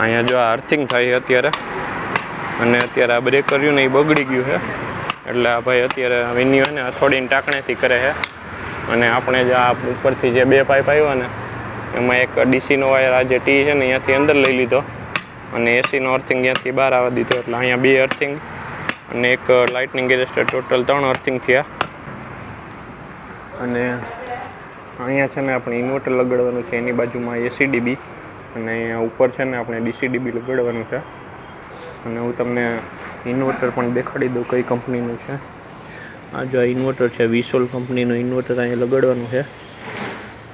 અહીંયા જો આ અર્થિંગ થાય છે અત્યારે, અને અત્યારે આ બ્રેક કર્યું ને એ બગડી ગયું છે, એટલે આ ભાઈ અત્યારે વિન્યુ ને હથોડીને ટાંકણેથી કરે છે. અને આપણે જે આ ઉપરથી જે 2 પાઇપ આવ્યા ને એમાં એક ડીસીનો વાયર આ જે ટી છે ને અહીંયાથી અંદર લઈ લીધો અને એસીનો અર્થિંગ ત્યાંથી બહાર આવવા દીધો, એટલે અહીંયા 2 અર્થિંગ અને એક લાઇટનિંગ એરેસ્ટર, ટોટલ 3 અર્થિંગ થયા. અને અહીંયા છે ને આપણે ઇન્વર્ટર લગાડવાનું છે, એની બાજુમાં એસીડીબી, અને અહીંયા ઉપર છે ને આપણે ડીસીડીબી લગાડવાનું છે. અને હું તમને ઇન્વર્ટર પણ દેખાડી દઉં કઈ કંપનીનું છે. આ જો આ ઇન્વર્ટર છે, વિસોલ કંપનીનું ઇન્વર્ટર અહીંયા લગાડવાનું છે.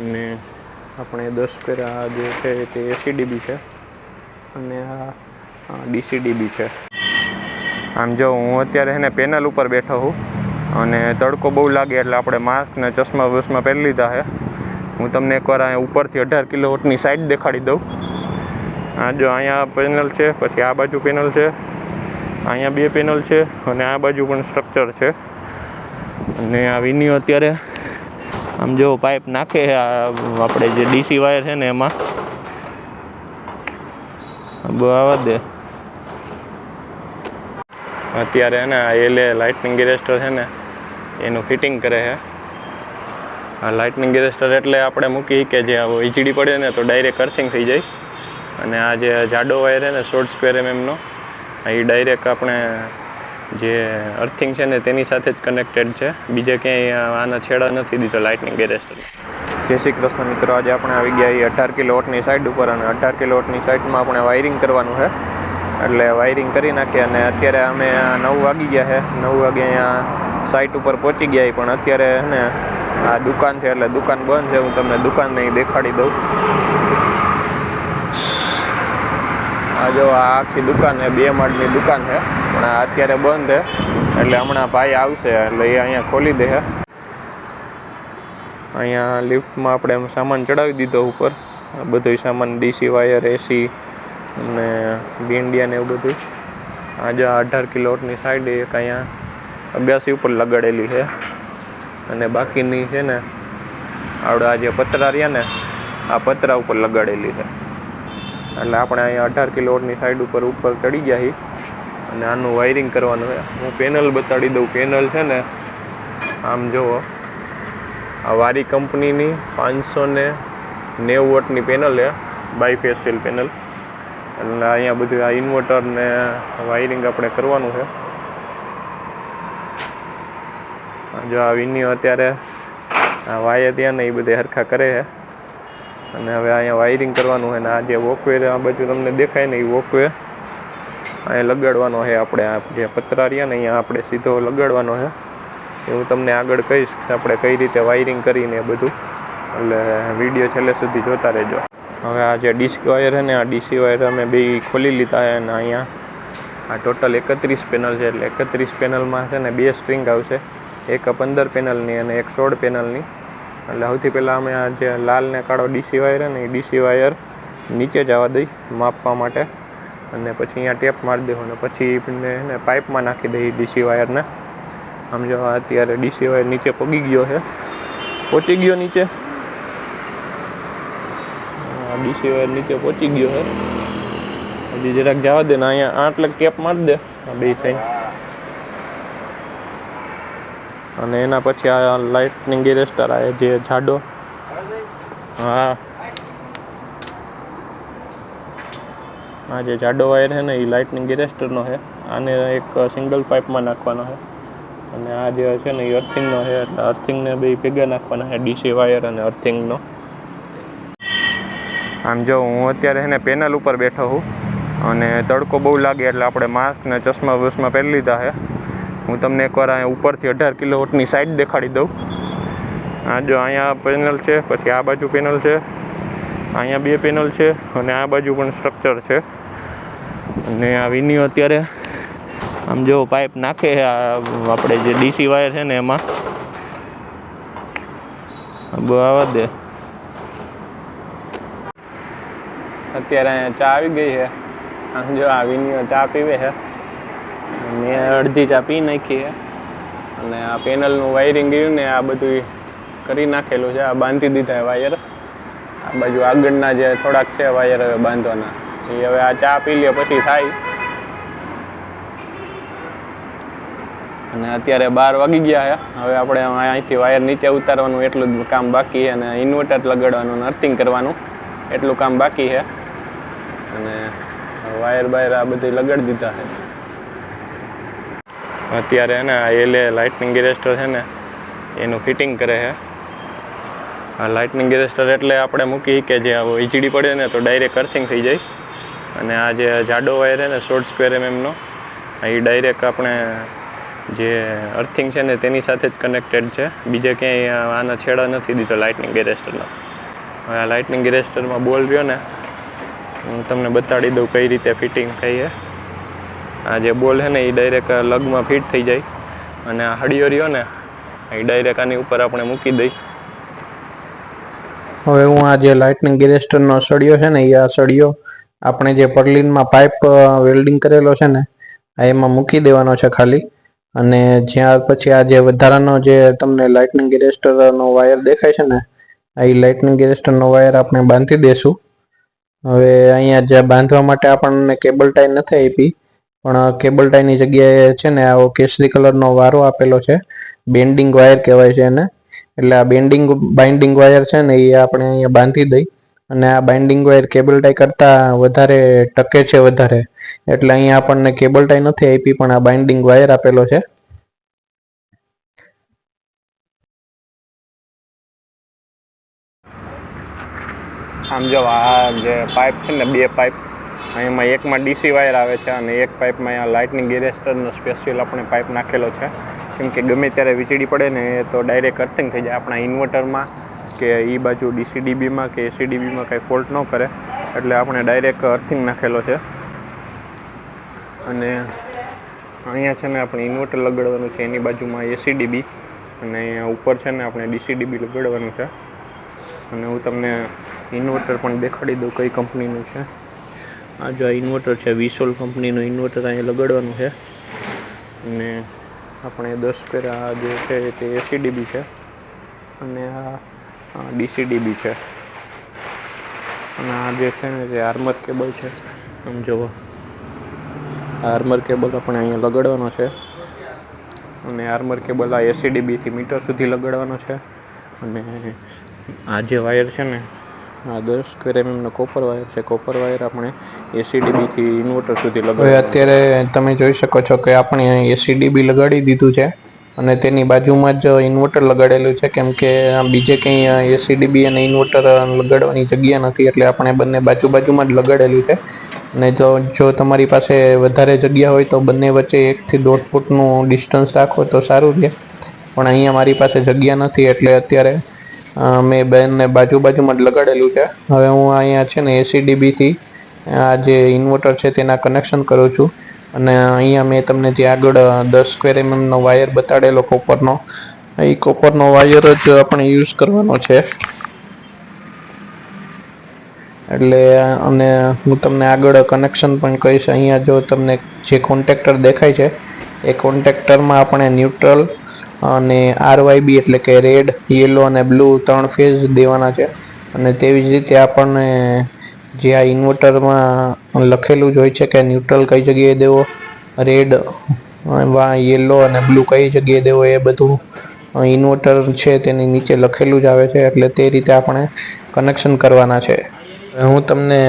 અને આપણે 10 કર્યા આ જે છે તે એસીડીબી છે અને આ ડીસીડીબી છે. આમ જો હું અત્યારે છે ને પેનલ ઉપર બેઠો છું અને તડકો બહુ લાગે એટલે આપણે માસ્ક ને ચશ્મા બસમાં પહેરી લીધા છે. હું તમને એકવાર અહીંયા ઉપરથી 18 કિલોવોટની સાઇડ દેખાડી દઉં. આ જો અહીંયા પેનલ છે, પછી આ બાજુ પેનલ છે, અહીંયા 2 પેનલ છે અને આ બાજુ પણ સ્ટ્રક્ચર છે. અને આ વિન્યુ અત્યારે આમ જો પાઇપ નાખે આપણે જે ડીસી વાયર છે ને એમાં આવવા દે. અત્યારે ને એલે લાઇટનિંગ એરેસ્ટર છે ને એનું ફિટિંગ કરે છે. આ લાઇટનિંગ એરેસ્ટર એટલે આપણે મૂકી કે જે વીજળી પડે ને તો ડાયરેક્ટ અર્થિંગ થઈ જાય. અને આ જે જાડો વાયર છે ને 16 સ્ક્વેર એમએમનો, એ ડાયરેક્ટ આપણે જે અર્થિંગ છે ને તેની સાથે જ કનેક્ટેડ છે, બીજે ક્યાંય આના છેડા નથી દીધો લાઇટનિંગ એરેસ્ટર. જય શ્રી કૃષ્ણ મિત્રો, આજે આપણે આવી ગયા એ 18 કિલોવોટની સાઇડ ઉપર, અને 18 કિલોવોટની સાઇડમાં આપણે વાયરિંગ કરવાનું છે. એટલે વાયરિંગ કરી નાખીએ. અને અત્યારે અમે 9 વાગી ગયા છે, 9 વાગે અહીંયા સાઇટ ઉપર પહોંચી ગયા, પણ અત્યારે ને આ દુકાન છે એટલે દુકાન બંધ છે. હું તમને દુકાન નહીં દેખાડી દઉં. આ જો આ આખી દુકાન છે, 2 માળની દુકાન છે, પણ આ અત્યારે બંધ છે. એટલે હમણાં ભાઈ આવશે એટલે એ અહીંયા ખોલી દે છે. અહીંયા લિફ્ટમાં આપણે સામાન ચડાવી દીધો ઉપર, બધું સામાન ડીસી વાયર, એસી અને બિંડિયા ને એવું બધું. આજે 18 કિલોવોટની સાઈડ એક અહીંયા અગાસી ઉપર લગાડેલી છે, અને બાકીની છે ને આપણે આ જે પતરા રહ્યા ને આ પતરા ઉપર લગાડેલી છે. એટલે આપણે અહીંયા 18 કિલોવોટની સાઈડ ઉપર ચડી ગયા છીએ અને આનું વાયરિંગ કરવાનું છે. હું પેનલ બતાડી દઉં. પેનલ છે ને આમ જુઓ, આ વારી કંપનીની 590 વોટની પેનલ છે, બાયફેશિયલ પેનલ. એટલે અહીંયા બધું આ ઇન્વર્ટર ને વાયરિંગ આપણે કરવાનું છે. જો આ વિન્યુ અત્યારે આ વાયર ત્યાં ને એ બધે હરખા કરે છે. અને હવે અહીંયા વાયરિંગ કરવાનું છે. અને આ જે વોકવે આ બાજુ તમને દેખાય ને એ વોકવે અહીંયા લગાડવાનો છે. આપણે આ જે પતરા રહ્યા ને અહીંયા આપણે સીધો લગાડવાનો છે. એ હું તમને આગળ કહીશ કે આપણે કઈ રીતે વાયરિંગ કરીને એ બધું, એટલે વિડીયો છેલ્લે સુધી જોતા રહેજો. હવે આ જે ડીસી વાયર છે ને આ ડીસી વાયર અમે 2 ખોલી લીધા છે. અને અહીંયા આ ટોટલ 31 પેનલ છે. એટલે 31 પેનલમાં છે ને 2 સ્ટ્રિંગ આવશે, એક 15 પેનલની અને એક 16 પેનલની. એટલે સૌથી પહેલાં અમે આ જે લાલ ને કાળો ડીસી વાયર છે ને એ ડીસી વાયર નીચે જવા દઈ માપવા માટે, અને પછી અહીંયા ટેપ મારી દેવું, અને પછી એને પાઇપમાં નાખી દઈએ ડીસી વાયરને. આમ જો અત્યારે ડીસી વાયર નીચે પહોંચી ગયો નીચે. ડીસી વાયર નીચે પહોંચી ગયો છે. હજી જરાક જવા દે ને અહીંયા આટલે ટેપ મારી દે આ 2 થઈને. અને એના પછી આ લાઇટનિંગ એરેસ્ટર આવે જે જાડો, હા આ જે જાડો વાયર છે ને એ લાઇટનિંગ એરેસ્ટરનો છે. આને એક સિંગલ પાઇપમાં નાખવાનો છે. અને આ જે છે ને એ અર્થિંગનો છે, એટલે અર્થિંગને 2 ભેગા નાખવાના છે, ડીસી વાયર અને અર્થિંગનો. આમ જો હું અત્યારે છે ને પેનલ ઉપર બેઠો છું અને તડકો બહુ લાગે એટલે આપણે માસ્ક ને ચશ્મા બસમાં પહેરી લીધા છે. હું તમને એકવાર અહીંયા ઉપરથી 18 કિલોવોટની સાઇડ દેખાડી દઉં. આ જો અહીંયા પેનલ છે, પછી આ બાજુ પેનલ છે, અહીંયા 2 પેનલ છે અને આ બાજુ પણ સ્ટ્રક્ચર છે. અને આ વિન્યુ અત્યારે આમ જો પાઇપ નાખે આપણે જે ડીસી વાયર છે ને એમાં આવવા દે. અત્યારે અહીંયા ચા આવી ગઈ છે. આમ જો આ વિન્યુ ચા પીવે છે, મેં અડધી ચા પી નાખી છે. અને આ પેનલનું વાયરિંગ ગયું ને આ બધું કરી નાખેલું છે. આ બાંધી દીધા વાયર. આ બાજુ આગળના જે થોડાક છે વાયર હવે બાંધવાના, એ હવે આ ચા પી લે પછી થાય. અને અત્યારે 12 વાગી ગયા છે. હવે આપણે અહીંથી વાયર નીચે ઉતારવાનું એટલું જ કામ બાકી છે અને ઇન્વર્ટર લગાડવાનું અને અર્થિંગ કરવાનું એટલું કામ બાકી છે. અને વાયર બાયર આ બધી લગાડી દીધા છે. અત્યારે છે ને એલે લાઇટનિંગ એરેસ્ટર છે ને એનું ફિટિંગ કરે છે. આ લાઇટનિંગ એરેસ્ટર એટલે આપણે મૂકી કે જે વીજળી પડે ને તો ડાયરેક્ટ અર્થિંગ થઈ જાય. અને આ જે જાડો વાયર છે ને 16 સ્ક્વેર એમએમનો એ ડાયરેક્ટ આપણે જે અર્થિંગ છે ને તેની સાથે જ કનેક્ટેડ છે. બીજે ક્યાંય આના છેડા નથી દીધો લાઇટનિંગ એરેસ્ટરના. હવે આ લાઇટનિંગ એરેસ્ટરમાં બોલ રહ્યો ને હું તમને બતાડી દઉં કઈ રીતે ફિટિંગ થઈ છે. આ જે બોલ છે ને એ ડાયરેક્ટ લગમાં ફિટ થઈ જાય અને આ હળિયો રહ્યો ને એ ડાયરેક્ટ આની ઉપર આપણે મૂકી દઈ. હવે હું આ જે લાઇટનિંગ એરેસ્ટરનો સળિયો છે ને એ આ સળિયો આપણે જે પર્લિનમાં પાઇપ વેલ્ડિંગ કરેલો છે ને એમાં મૂકી દેવાનો છે ખાલી. અને જ્યાં પછી આ જે વધારાનો જે તમને લાઇટનિંગ એરેસ્ટરનો વાયર દેખાય છે ને એ લાઇટનિંગ એરેસ્ટરનો વાયર આપણે બાંધી દેશું. હવે અહીંયા જે બાંધવા માટે આપણને કેબલ ટાઈ નથી આપી પણ કેબલ ટાઈની જગ્યાએ છે ને આવો કેસરી કલરનો વારો આપેલો છે. બેન્ડિંગ વાયર કહેવાય છે એને. એટલે આ બાઇન્ડિંગ વાયર છે ને એ આપણે અહીંયા બાંધી દઈ. અને આ બાઇન્ડિંગ વાયર કેબલ ટાઈ કરતાં વધારે ટકે છે વધારે. એટલે અહીંયા આપણને કેબલ ટાઈ નથી આપી પણ આ બાઇન્ડિંગ વાયર આપેલો છે. આમ જો આ જે પાઇપ છે ને 2 પાઇપ એમાં એકમાં ડીસી વાયર આવે છે અને એક પાઇપમાં આ લાઇટનિંગ એરેસ્ટરનો સ્પેશિયલ આપણે પાઇપ નાખેલો છે. કેમ કે ગમે ત્યારે વીજળી પડે ને તો ડાયરેક્ટ અર્થિંગ થઈ જાય. આપણા ઇન્વર્ટરમાં કે એ બાજુ ડીસીડીબીમાં કે એસીડીબીમાં કંઈ ફોલ્ટ ન કરે એટલે આપણે ડાયરેક્ટ અર્થિંગ નાખેલો છે. અને અહીંયા છે ને આપણે ઇન્વર્ટર લગાડવાનું છે એની બાજુમાં એસીડીબી અને અહીંયા ઉપર છે ને આપણે ડીસીડીબી લગાડવાનું છે. અને હું તમને ઇન્વર્ટર પણ દેખાડી દઉં કઈ કંપનીનું છે. આ જો ઇન્વર્ટર છે વિસોલ કંપનીનું ઇન્વર્ટર અહીંયા લગાડવાનું છે. અને આપણે 10 સ્ક્વેર આ જે છે તે એસીડીબી છે અને આ ડીસીડીબી છે. અને આ જે છે ને તે આર્મર કેબલ છે. આમ જુઓ આર્મર કેબલ આપણે અહીંયા લગાડવાનો છે. અને આર્મર કેબલ આ એસીડીબીથી મીટર સુધી લગાડવાનો છે. અને આ જે વાયર છે ને આ 10 સ્ક્વેર એમએમનો કોપર વાયર છે. કોપર વાયર આપણે એસીડીબીથી ઇન્વર્ટર સુધી લગાડવાનું. અત્યારે તમે જોઈ શકો છો કે આપણે એસીડીબી લગાડી દીધું છે અને તેની બાજુમાં જ ઇન્વર્ટર લગાડેલું છે. કેમ કે બીજે કંઈ એસીડીબી અને ઇન્વર્ટર લગાડવાની જગ્યા નથી એટલે આપણે બંને બાજુમાં જ લગાડેલું છે. અને જો તમારી પાસે વધારે જગ્યા હોય તો બંને વચ્ચે 1 થી 1.5 ફૂટનું ડિસ્ટન્સ રાખો તો સારું રહે. પણ અહીંયા મારી પાસે જગ્યા નથી એટલે અત્યારે મેં બંને બાજુમાં જ લગાડેલું છે. હવે હું અહીંયા છે ને એસીડીબીથી આ જે ઇન્વર્ટર છે તેના કનેક્શન કરું છું. અને અહીંયા મેં તમને જે આગળ 10 સ્ક્વેર એમએમનો વાયર બતાડેલો કોપરનો એ કોપરનો વાયર જ આપણે યુઝ કરવાનો છે. એટલે અને હું તમને આગળ કનેક્શન પણ કહીશ. અહીંયા જો તમને જે કોન્ટેક્ટર દેખાય છે એ કોન્ટેક્ટરમાં આપણે ન્યુટ્રલ અને આરવાયબી એટલે કે રેડ, યલો અને બ્લુ 3 ફેઝ દેવાના છે. અને તેવી જ રીતે આપણને જે આ ઇન્વર્ટરમાં લખેલું જ હોય છે કે ન્યુટ્રલ કઈ જગ્યાએ દેવો, રેડ, યલો અને બ્લુ કઈ જગ્યાએ દેવો એ બધું ઇન્વર્ટર છે તેની નીચે લખેલું જ આવે છે. એટલે તે રીતે આપણે કનેક્શન કરવાના છે. હું તમને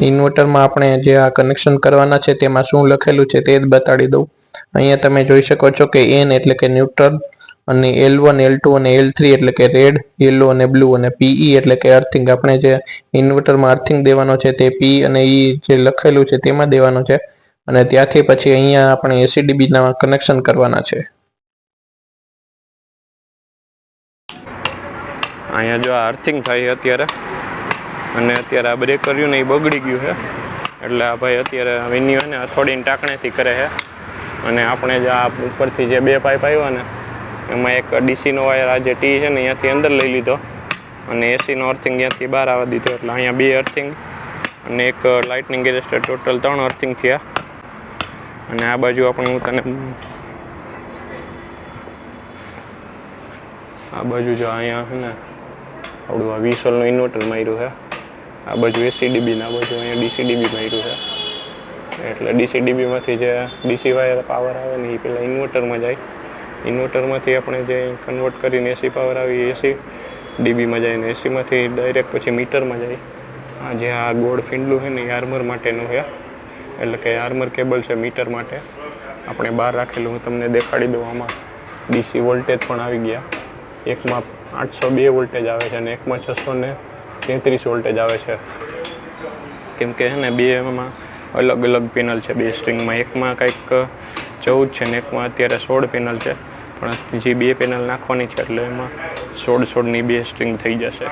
ઇન્વર્ટરમાં આપણે જે આ કનેક્શન કરવાના છે તેમાં શું લખેલું છે તે જ બતાડી દઉં. અહીંયા તમે જોઈ શકો છો કે N એટલે કે ન્યુટ્રલ અને L1, L2 અને L3 એટલે કે રેડ, યલો અને બ્લુ અને PE એટલે કે અર્થિંગ. આપણે જે ઇન્વર્ટરમાં અર્થિંગ દેવાનો છે તે P અને E જે લખેલું છે તેમાં દેવાનો છે. અને ત્યાંથી પછી અહીંયા આપણે એસીડીબીના કનેક્શન કરવાના છે. અહીંયા જો આ અર્થિંગ થાય અત્યારે અને અત્યારે આ બ્રેક કર્યું ને એ બગડી ગયું છે એટલે આ ભાઈ અત્યારે વિન્યુ ને હથોડીને ટાંકણેથી કરે છે. અને આપણે જે આ ઉપરથી જે 2 પાઇપ આવ્યા ને એમાં એક ડીસીનો વાયર આ જે ટી છે ને અહીંયાથી અંદર લઈ લીધો અને એસીનો અર્થિંગ ત્યાંથી બહાર આવવા દીધો. એટલે અહીંયા 2 અર્થિંગ અને એક લાઇટનિંગ એરેસ્ટર ટોટલ 3 અર્થિંગ થયા. અને આ બાજુ આપણે હું તને આ બાજુ જો અહીંયા છે ને આપણું આ વિસોલનું ઇન્વર્ટર માર્યું છે આ બાજુ એસસીડીબી ને આ બાજુ અહીંયા ડીસીડીબી માર્યું છે. એટલે ડીસીડીબીમાંથી જે ડીસી વાયર પાવર આવે ને એ પહેલાં ઇન્વર્ટરમાં જાય. ઇન્વર્ટરમાંથી આપણે જે કન્વર્ટ કરીને એસી પાવર આવે એ એસી ડીબીમાં જાય ને એસીમાંથી ડાયરેક્ટ પછી મીટરમાં જાય. આ જે આ ગોળ ફીંડલું છે ને એ આર્મર માટેનું છે, એટલે કે આર્મર કેબલ છે મીટર માટે. આપણે બહાર રાખેલું હું તમને દેખાડી દઉં. આમાં ડીસી વોલ્ટેજ પણ આવી ગયા. એકમાં 802 વોલ્ટેજ આવે છે અને એકમાં 633 વોલ્ટેજ આવે છે. કેમ કે છે ને બેમાં અલગ અલગ પેનલ છે, બે સ્ટ્રિંગમાં. એકમાં કંઈક 14 છે ને એકમાં અત્યારે 16 પેનલ છે, પણ જે બે પેનલ નાખવાની છે એટલે એમાં 16-16ની બે સ્ટ્રિંગ થઈ જશે.